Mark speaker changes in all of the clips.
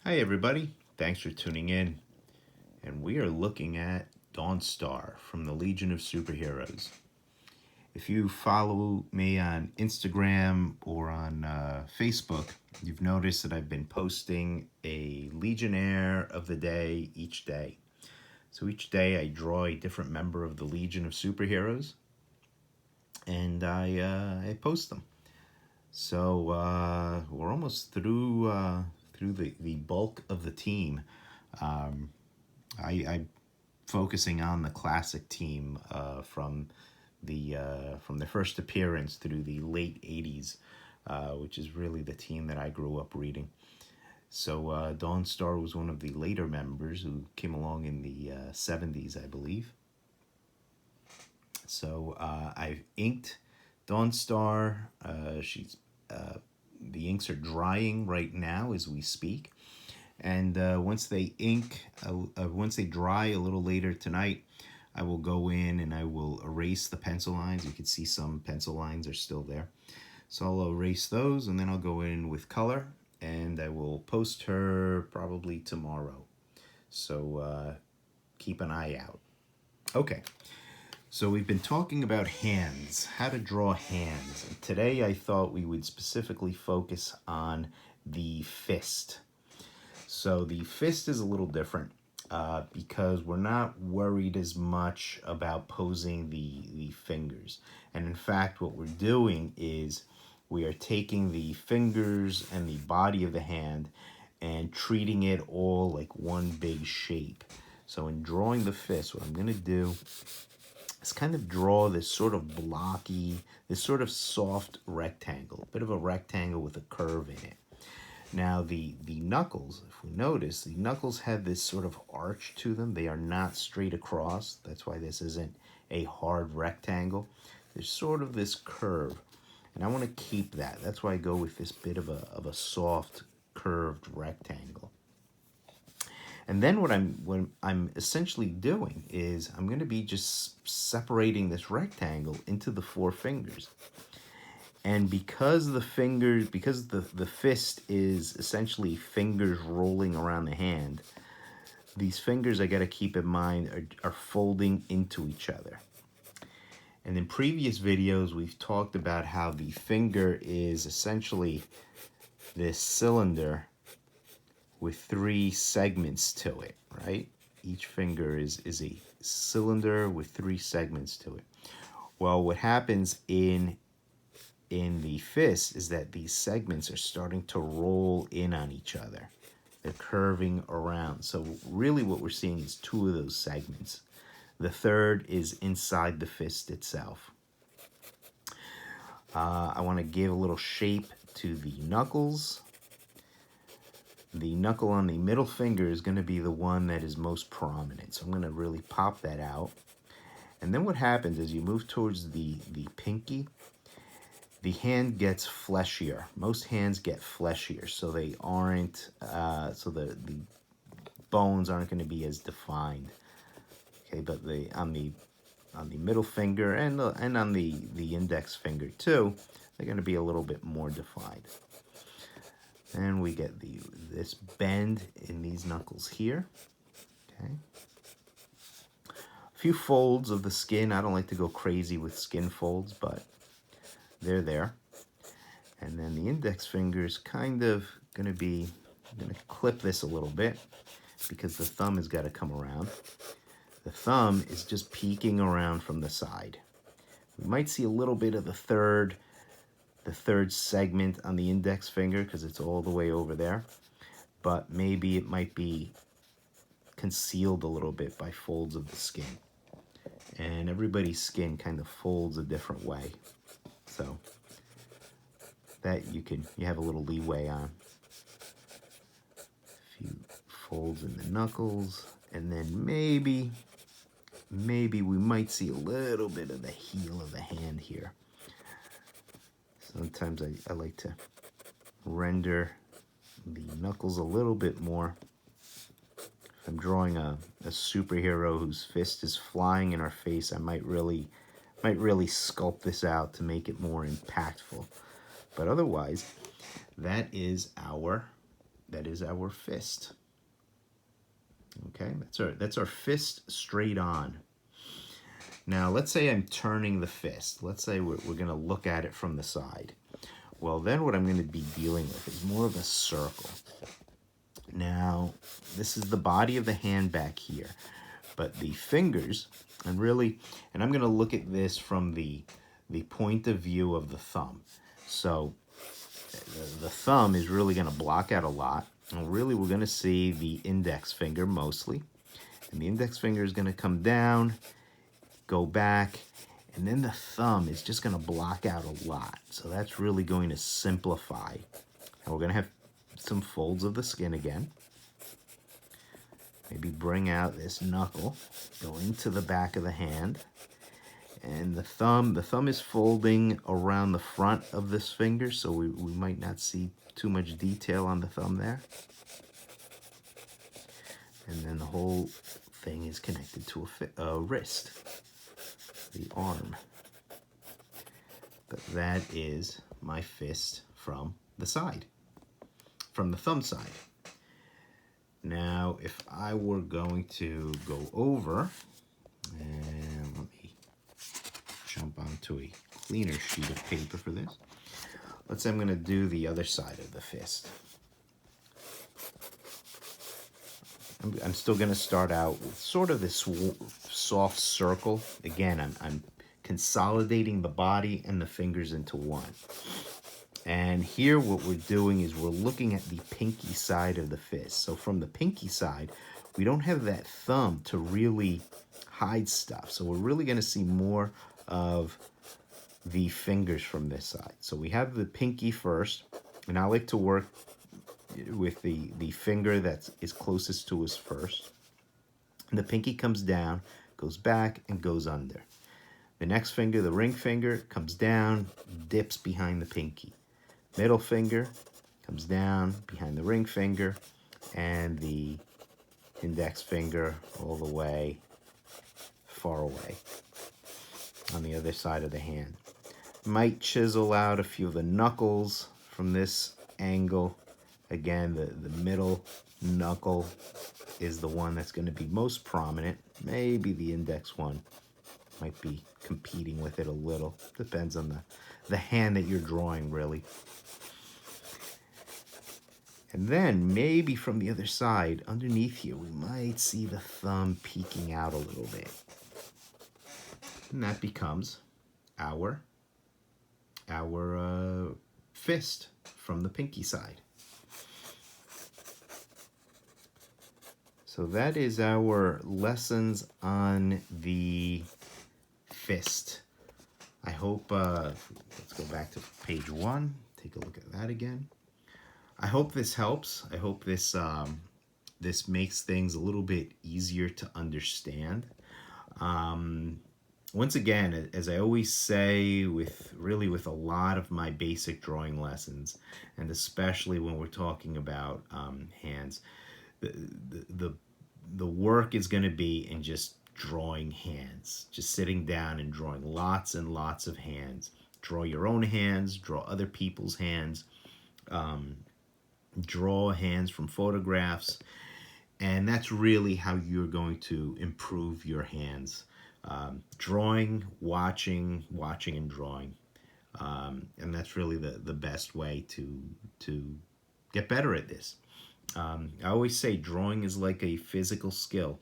Speaker 1: Hi everybody, thanks for tuning in. And we are looking at Dawnstar from the Legion of Superheroes. If you follow me on Instagram or on Facebook, you've noticed that I've been posting a Legionnaire of the day each day. So each day I draw a different member of the Legion of Superheroes and I post them. So we're almost through the bulk of the team. I'm focusing on the classic team from the first appearance through the late '80s, which is really the team that I grew up reading. So Dawnstar was one of the later members who came along in the '70s, I believe. So I've inked Dawnstar. She's The inks are drying right now as we speak. And once they dry a little later tonight, I will go in and I will erase the pencil lines. You can see some pencil lines are still there. So I'll erase those and then I'll go in with color and I will post her probably tomorrow. So keep an eye out. Okay, so we've been talking about hands, how to draw hands. And today I thought we would specifically focus on the fist. So the fist is a little different because we're not worried as much about posing the fingers. And in fact, what we're doing is we are taking the fingers and the body of the hand and treating it all like one big shape. So in drawing the fist, what I'm going to do is kind of draw this sort of blocky, this sort of soft rectangle, a bit of a rectangle with a curve in it. Now the knuckles, if we notice, the knuckles have this sort of arch to them. They are not straight across. That's why this isn't a hard rectangle. There's sort of this curve, and I want to keep that. That's why I go with this bit of a soft curved rectangle. And then what I'm essentially doing is I'm going to be just separating this rectangle into the four fingers. And because the fist is essentially fingers rolling around the hand, these fingers, I got to keep in mind, are folding into each other. And in previous videos, we've talked about how the finger is essentially this cylinder with three segments to it, right? Each finger is a cylinder with three segments to it. Well, what happens in the fist is that these segments are starting to roll in on each other. They're curving around. So really what we're seeing is two of those segments. The third is inside the fist itself. I want to give a little shape to the knuckles. The knuckle on the middle finger is going to be the one that is most prominent. So I'm going to really pop that out. And then what happens is you move towards the pinky, the hand gets fleshier. Most hands get fleshier, so they aren't, so the bones aren't going to be as defined. Okay, but on the middle finger and on the index finger too, they're going to be a little bit more defined. And we get this bend in these knuckles here. Okay. A few folds of the skin. I don't like to go crazy with skin folds, but they're there. And then the index finger is kind of going to clip this a little bit because the thumb has got to come around. The thumb is just peeking around from the side. We might see a little bit of the third segment on the index finger because it's all the way over there, but maybe it might be concealed a little bit by folds of the skin. And everybody's skin kind of folds a different way. So that you have a little leeway on. A few folds in the knuckles, and then maybe we might see a little bit of the heel of the hand here. Sometimes I like to render the knuckles a little bit more. If I'm drawing a superhero whose fist is flying in our face, I might really sculpt this out to make it more impactful. But otherwise, that is our that is our fist. Okay, that's our fist straight on. Now let's say I'm turning the fist. Let's say we're going to look at it from the side. Well, then what I'm going to be dealing with is more of a circle. Now, this is the body of the hand back here, but the fingers, and I'm going to look at this from the point of view of the thumb. So the thumb is really going to block out a lot. And really, we're going to see the index finger mostly. And the index finger is going to come down, go back, and then the thumb is just going to block out a lot. So that's really going to simplify. And we're going to have some folds of the skin again. Maybe bring out this knuckle, go into the back of the hand. And the thumb is folding around the front of this finger, so we might not see too much detail on the thumb there. And then the whole thing is connected to a wrist, the arm. But that is my fist from the side, from the thumb side. Now, if I were going to go over, and let me jump onto a cleaner sheet of paper for this. Let's say I'm going to do the other side of the fist. I'm still going to start out with sort of this soft circle. Again, I'm consolidating the body and the fingers into one. And here what we're doing is we're looking at the pinky side of the fist. So from the pinky side, we don't have that thumb to really hide stuff. So we're really going to see more of the fingers from this side. So we have the pinky first, and I like to work with the finger that is closest to us first. And the pinky comes down, goes back, and goes under. The next finger, the ring finger, comes down, dips behind the pinky. Middle finger comes down behind the ring finger, and the index finger all the way far away on the other side of the hand. Might chisel out a few of the knuckles from this angle. Again, the middle knuckle is the one that's going to be most prominent. Maybe the index one might be competing with it a little. Depends on the hand that you're drawing, really. And then maybe from the other side, underneath here, we might see the thumb peeking out a little bit. And that becomes our fist from the pinky side. So that is our lessons on the fist. I hope, let's go back to page 1, take a look at that again. I hope this helps. I hope this this makes things a little bit easier to understand. Once again, as I always say, with a lot of my basic drawing lessons, and especially when we're talking about hands, the work is going to be in just drawing hands, just sitting down and drawing lots and lots of hands. Draw your own hands, draw other people's hands, draw hands from photographs, and that's really how you're going to improve your hands. Drawing, watching, and drawing. And that's really the best way to get better at this. I always say drawing is like a physical skill,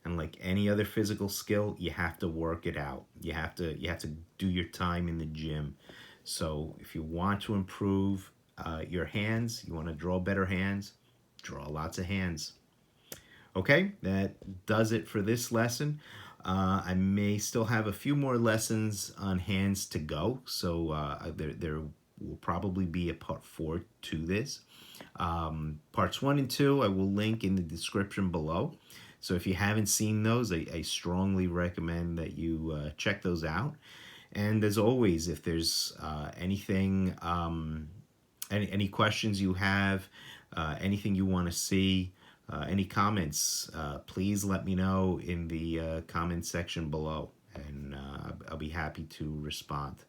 Speaker 1: and like any other physical skill, you have to work it out. You have to do your time in the gym. So if you want to improve your hands, you want to draw better hands, draw lots of hands. Okay, that does it for this lesson. I may still have a few more lessons on hands to go, so there will probably be a part 4 to this. Parts 1 and 2 I will link in the description below. So if you haven't seen those, I strongly recommend that you check those out. And as always, if there's anything, any questions you have, anything you want to see, any comments, please let me know in the comment section below, and I'll be happy to respond.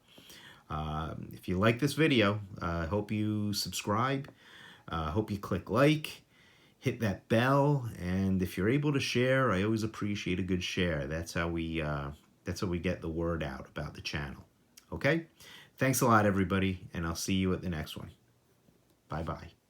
Speaker 1: If you like this video, I hope you subscribe. Hope you click like, hit that bell, and if you're able to share, I always appreciate a good share. That's how we get the word out about the channel. Okay? Thanks a lot, everybody, and I'll see you at the next one. Bye-bye.